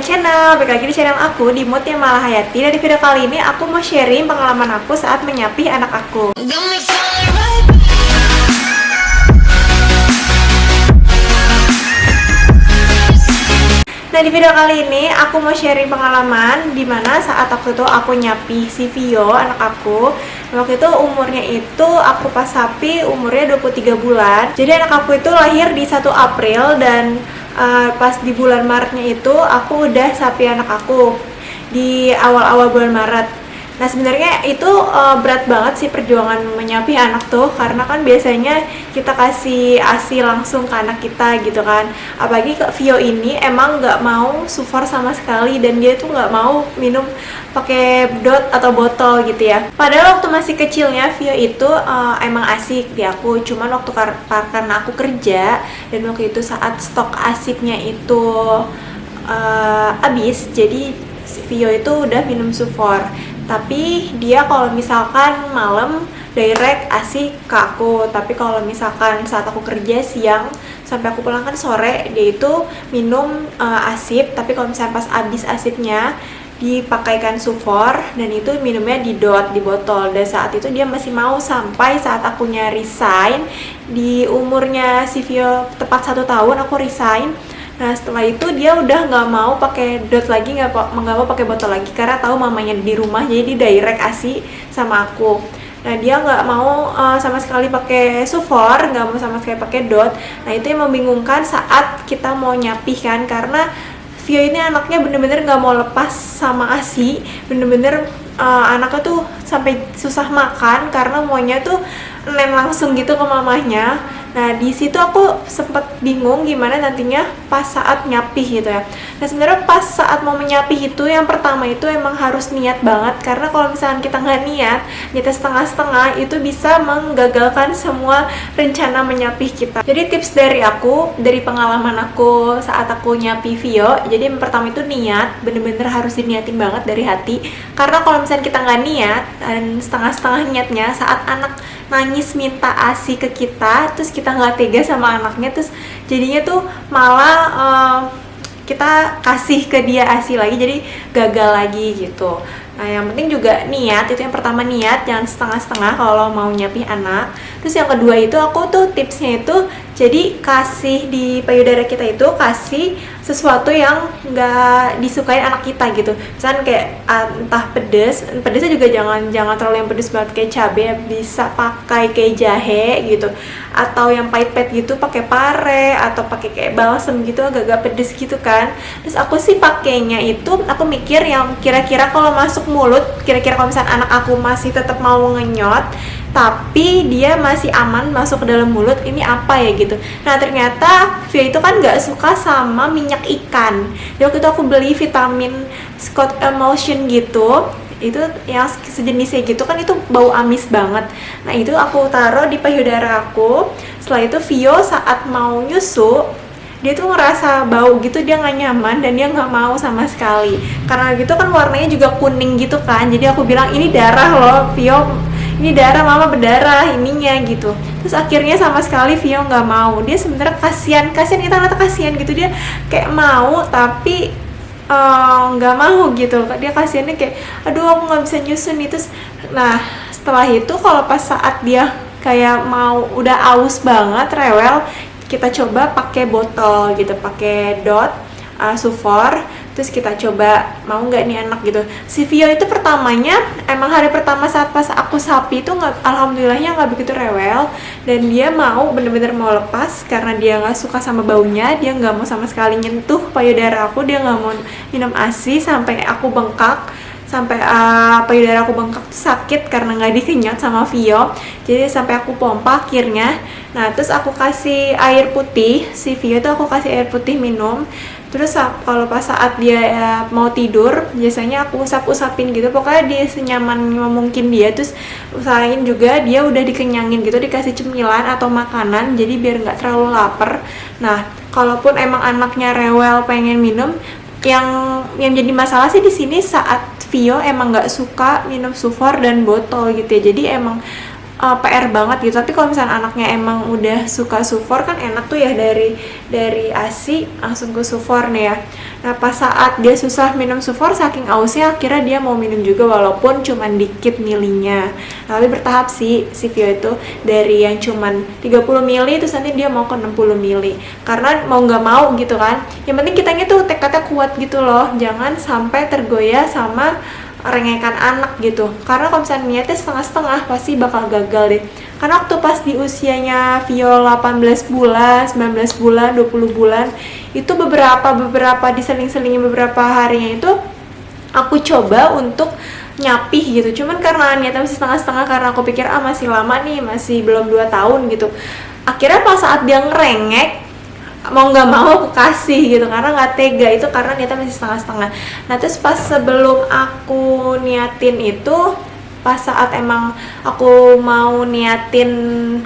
my channel, balik lagi di channel aku di Mood yang Malah Hayati. Dan di video kali ini aku mau sharing pengalaman aku saat menyapih anak aku. Nah, di video kali ini aku mau sharing pengalaman dimana saat waktu itu aku nyapih si Vio, anak aku. Waktu itu umurnya itu aku pas sapi umurnya 23 bulan. Jadi anak aku itu lahir di 1 April dan pas di bulan Maretnya itu aku udah sapi anak aku di awal-awal bulan Maret. Nah, sebenarnya itu berat banget sih perjuangan menyapih anak tuh, karena kan biasanya kita kasih ASI langsung ke anak kita gitu kan. Apalagi ke Vio ini emang nggak mau sufor sama sekali, dan dia tuh nggak mau minum pakai dot atau botol gitu ya. Padahal waktu masih kecilnya Vio itu emang asik di aku, cuman waktu karena aku kerja dan waktu itu saat stok asiknya itu habis, jadi Vio itu udah minum sufor. Tapi dia kalau misalkan malam direct ASI ke aku, tapi kalau misalkan saat aku kerja siang sampai aku pulang kan sore, dia itu minum asip. Tapi kalau misalnya pas habis asipnya dipakaikan sufor, dan itu minumnya di dot, di botol. Dan saat itu dia masih mau, sampai saat aku resign di umurnya si Vio tepat 1 tahun aku resign. Nah, setelah itu dia udah nggak mau pakai dot lagi, nggak mau pakai botol lagi, karena tahu mamanya di rumah, jadi direct ASI sama aku. Nah, dia nggak mau sama sekali pakai sufor, nggak mau sama sekali pakai dot. Nah, itu yang membingungkan saat kita mau nyapih kan, karena Vio ini anaknya bener-bener nggak mau lepas sama ASI, bener-bener anaknya tuh sampai susah makan karena maunya tuh langsung gitu ke mamahnya. Nah, di situ aku sempat bingung gimana nantinya pas saat nyapih gitu ya. Nah, sebenarnya pas saat mau menyapih itu, yang pertama itu emang harus niat banget, karena kalau misalkan kita nggak niat setengah-setengah, itu bisa menggagalkan semua rencana menyapih kita. Jadi tips dari aku, dari pengalaman aku saat aku nyapih Vio, jadi yang pertama itu niat, bener-bener harus diniatin banget dari hati. Karena kalau misalkan kita nggak niat dan setengah-setengah niatnya, saat anak nangis minta ASI ke kita, terus kita nggak tega sama anaknya, terus jadinya tuh malah kita kasih ke dia ASI lagi, jadi gagal lagi gitu. Nah, yang penting juga niat, itu yang pertama, niat, jangan setengah-setengah kalau mau nyapih anak. Terus yang kedua itu aku tuh tipsnya itu, jadi kasih di payudara kita itu kasih sesuatu yang nggak disukain anak kita gitu. Misalnya kayak entah pedesnya juga jangan terlalu yang pedes banget kayak cabai, bisa pakai kayak jahe gitu, atau yang pahit-pahit gitu pakai pare, atau pakai kayak balsem gitu agak-agak pedes gitu kan. Terus aku sih pakainya itu, aku mikir yang kira-kira kalau masuk mulut, kira-kira kalau misalnya anak aku masih tetap mau ngenyot tapi dia masih aman masuk ke dalam mulut, ini apa ya gitu. Nah, ternyata Vio itu kan nggak suka sama minyak ikan. Jadi waktu itu aku beli vitamin Scott Emulsion gitu, itu yang sejenisnya gitu kan, itu bau amis banget. Nah, itu aku taruh di payudara aku. Setelah itu Vio saat mau nyusu, dia tuh ngerasa bau gitu, dia nggak nyaman dan dia nggak mau sama sekali. Karena gitu kan warnanya juga kuning gitu kan, jadi aku bilang ini darah loh Vio, ini darah, mama berdarah ininya gitu. Terus akhirnya sama sekali Vio nggak mau. Dia sebenarnya kasihan kita ngeliat kasihan gitu, dia kayak mau tapi nggak mau gitu. Dia kasihannya kayak aduh aku nggak bisa nyusun itu. Nah, setelah itu kalau pas saat dia kayak mau udah aus banget, rewel, kita coba pakai botol gitu, pakai dot sufor. Terus kita coba mau nggak nih anak gitu. Si Vio itu pertamanya, emang hari pertama saat pas aku sapi itu alhamdulillahnya nggak begitu rewel, dan dia mau, bener-bener mau lepas karena dia nggak suka sama baunya. Dia nggak mau sama sekali nyentuh payudara aku, dia nggak mau minum ASI sampai aku bengkak, sampai payudara aku bengkak tuh sakit karena nggak dikenyot sama Vio, jadi sampai aku pompa akhirnya. Nah, terus aku kasih air putih, si Vio tuh aku kasih air putih minum. Terus kalau pas saat dia mau tidur, biasanya aku usap-usapin gitu, pokoknya dia senyaman mungkin dia. Terus usahain juga dia udah dikenyangin gitu, dikasih cemilan atau makanan, jadi biar nggak terlalu lapar. Nah, kalaupun emang anaknya rewel pengen minum, yang jadi masalah sih di sini saat Vio emang nggak suka minum sufor dan botol gitu ya. Jadi emang PR banget gitu. Tapi kalau misalnya anaknya emang udah suka sufor kan enak tuh ya, dari ASI langsung ke sufor nih ya. Nah pas saat dia susah minum sufor saking ausnya, akhirnya dia mau minum juga walaupun cuman dikit milinya. Nah, tapi bertahap sih si Vio itu, dari yang cuman 30 mili terus nanti dia mau ke 60 mili, karena mau nggak mau gitu kan. Yang penting kitanya tuh tekadnya kuat gitu loh, jangan sampai tergoyah sama rengekan anak gitu. Karena kalau misalnya niatnya setengah-setengah pasti bakal gagal deh. Karena waktu pas di usianya Vio 18 bulan, 19 bulan, 20 bulan, itu beberapa diseling-selingin beberapa harinya itu aku coba untuk nyapih gitu. Cuman karena niatnya masih setengah-setengah, karena aku pikir masih lama nih, masih belum 2 tahun gitu. Akhirnya pas saat dia ngerengek, mau nggak mau aku kasih gitu, karena nggak tega, itu karena niatnya masih setengah-setengah. Nah terus pas sebelum aku niatin itu, pas saat emang aku mau niatin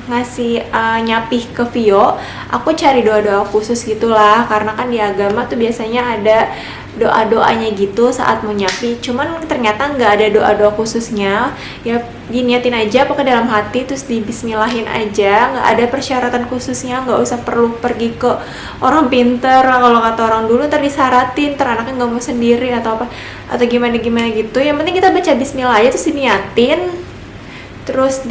ngasih nyapih ke Vio, aku cari doa-doa khusus gitulah, karena kan di agama tuh biasanya ada doa-doanya gitu saat mau nyapih. Cuman ternyata nggak ada doa-doa khususnya ya, diniatin aja pokoknya dalam hati, terus dibismillahin aja, nggak ada persyaratan khususnya, nggak usah perlu pergi ke orang pinter kalau kata orang dulu, ntar disaratin, ntar anaknya nggak mau sendiri atau apa atau gimana gitu. Yang penting kita baca bismillah aja terus diniatin. Terus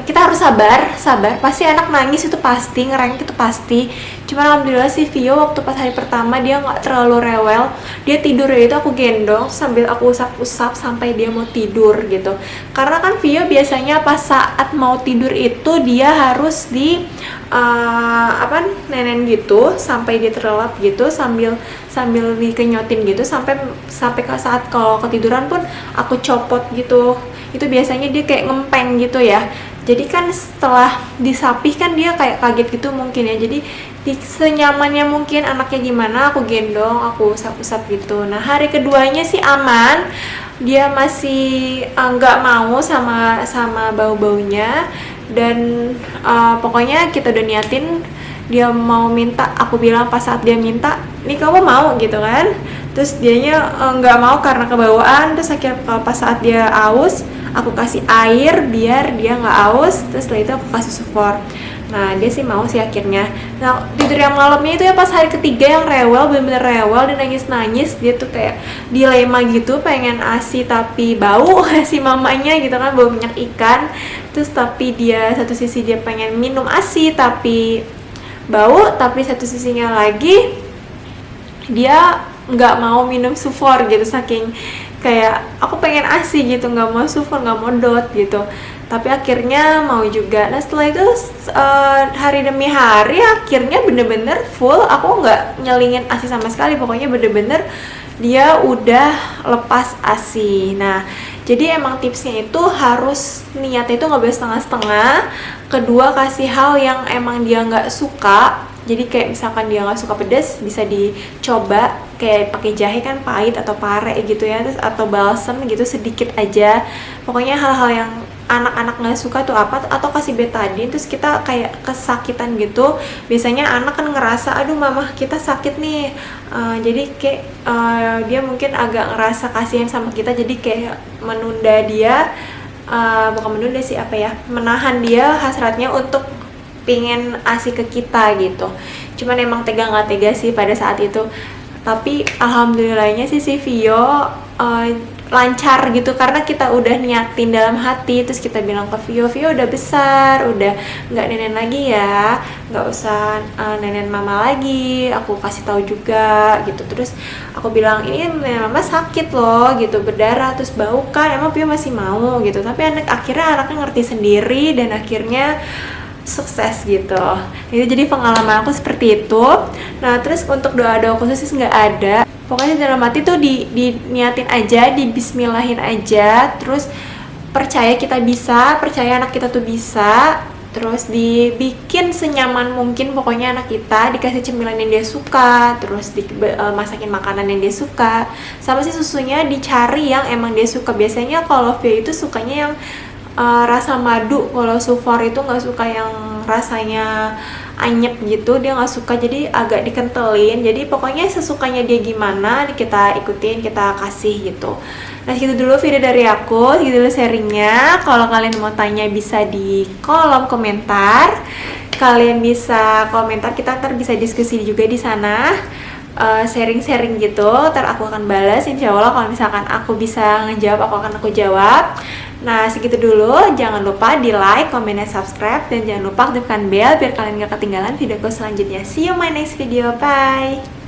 kita harus sabar, pasti anak nangis itu pasti, ngerengek itu pasti. Cuman alhamdulillah si Vio waktu pas hari pertama dia nggak terlalu rewel, dia tidurnya itu aku gendong sambil aku usap-usap sampai dia mau tidur gitu. Karena kan Vio biasanya pas saat mau tidur itu dia harus nenen gitu sampai dia terlelap gitu, sambil dikenyotin gitu, sampai ke saat kalau ketiduran pun aku copot gitu. Itu biasanya dia kayak ngempeng gitu ya. Jadi kan setelah disapih kan dia kayak kaget gitu mungkin ya. Jadi senyamannya mungkin anaknya gimana aku gendong, aku usap-usap gitu. Nah hari keduanya sih aman, dia masih nggak mau sama bau-baunya. Dan pokoknya kita udah niatin dia mau minta, aku bilang pas saat dia minta, nih kamu mau gitu kan. Terus dianya nggak mau karena kebawaan. Terus akhirnya pas saat dia aus, aku kasih air biar dia nggak aus. Terus setelah itu aku kasih sufor. Nah dia sih mau sih akhirnya. Nah tidur yang malamnya itu ya pas hari ketiga yang rewel, bener-bener rewel dan nangis-nangis. Dia tuh kayak dilema gitu, pengen ASI tapi bau ASI mamanya gitu kan, bau minyak ikan. Terus tapi dia satu sisi dia pengen minum ASI tapi bau, tapi satu sisinya lagi dia nggak mau minum sufor gitu, saking kayak aku pengen ASI gitu, nggak mau sufor, nggak mau dot gitu. Tapi akhirnya mau juga. Nah setelah itu hari demi hari akhirnya bener-bener full, aku nggak nyelingin ASI sama sekali, pokoknya bener-bener dia udah lepas ASI. Nah jadi emang tipsnya itu harus niatnya itu nggak boleh setengah-setengah. Kedua, kasih hal yang emang dia nggak suka. Jadi kayak misalkan dia nggak suka pedas, bisa dicoba kayak pakai jahe kan pahit atau pare gitu ya, terus atau balsem gitu sedikit aja. Pokoknya hal-hal yang anak-anak nggak suka tuh apa, atau kasih betadine. Terus kita kayak kesakitan gitu, biasanya anak kan ngerasa aduh mama kita sakit nih, jadi kayak dia mungkin agak ngerasa kasihan sama kita, jadi kayak menunda dia, bukan menunda sih apa ya, menahan dia hasratnya untuk pingin ASI ke kita gitu. Cuman emang tega nggak tega sih pada saat itu. Tapi alhamdulillahnya sih si Vio lancar gitu, karena kita udah niatin dalam hati. Terus kita bilang ke Vio udah besar, udah nggak nenen lagi ya, nggak usah nenen mama lagi, aku kasih tahu juga gitu. Terus aku bilang ini nenen mama sakit loh gitu, berdarah terus bau kan, emang Vio masih mau gitu. Tapi akhirnya anaknya ngerti sendiri dan akhirnya sukses gitu. Itu jadi pengalaman aku seperti itu. Nah terus untuk doa-doa khusus nggak ada, pokoknya dalam hati tuh diniatin aja, dibismillahin aja. Terus percaya kita bisa, percaya anak kita tuh bisa. Terus dibikin senyaman mungkin pokoknya anak kita, dikasih cemilan yang dia suka, terus masakin makanan yang dia suka. Sama sih susunya dicari yang emang dia suka. Biasanya kalau Vio itu sukanya yang rasa madu, kalau sufor itu nggak suka yang rasanya anyep gitu, dia nggak suka, jadi agak dikentelin. Jadi pokoknya sesukanya dia gimana kita ikutin, kita kasih gitu. Nah segitu dulu video dari aku, segitu dulu sharingnya. Kalau kalian mau tanya bisa di kolom komentar, kalian bisa komentar, kita ntar bisa diskusi juga di sana. Sharing-sharing gitu, ntar aku akan balas insya Allah. Kalau misalkan aku bisa ngejawab, aku jawab. Nah segitu dulu, jangan lupa di like, comment, dan subscribe, dan jangan lupa aktifkan bell biar kalian gak ketinggalan videoku selanjutnya. See you my next video, bye.